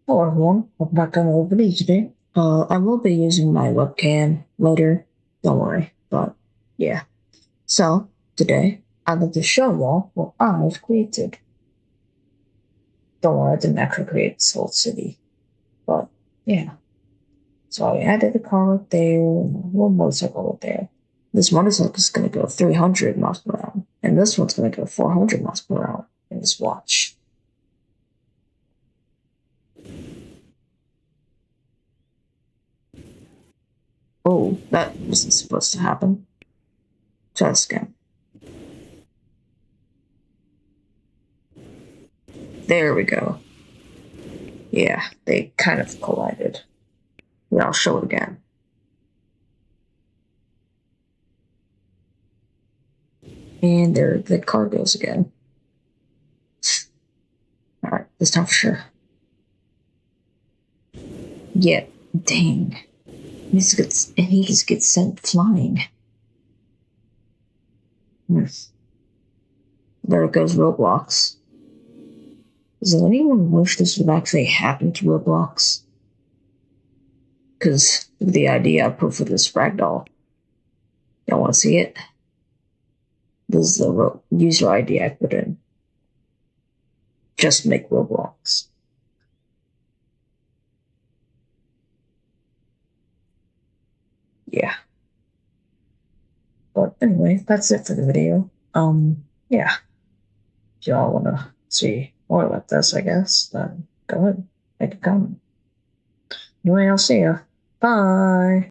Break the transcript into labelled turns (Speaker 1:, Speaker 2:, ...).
Speaker 1: Hello everyone, welcome back to another video today. I will be using my webcam later, don't worry, but yeah. So, today, I'd like to show you all what I've created. Don't worry, I didn't actually create this whole city, but yeah. So I added a car right there, and a little motorcycle right there. This motorcycle is going to go 300 miles per hour, and this one's going to go 400 miles per hour in this watch. Oh, that wasn't supposed to happen. Try this again. There we go. Yeah, they kind of collided. Yeah, I'll show it again. And there the car goes again. Alright, this time for sure. Yeah, dang. He just gets sent flying. There goes Roblox. Does anyone wish this would actually happen to Roblox? Because the idea I put for this ragdoll. Y'all want to see it? This is the user ID I put in. Just make Roblox. Yeah. But anyway, that's it for the video. Yeah. If y'all want to see more about this, I guess, then go ahead, make a comment. Anyway, I'll see ya. Bye.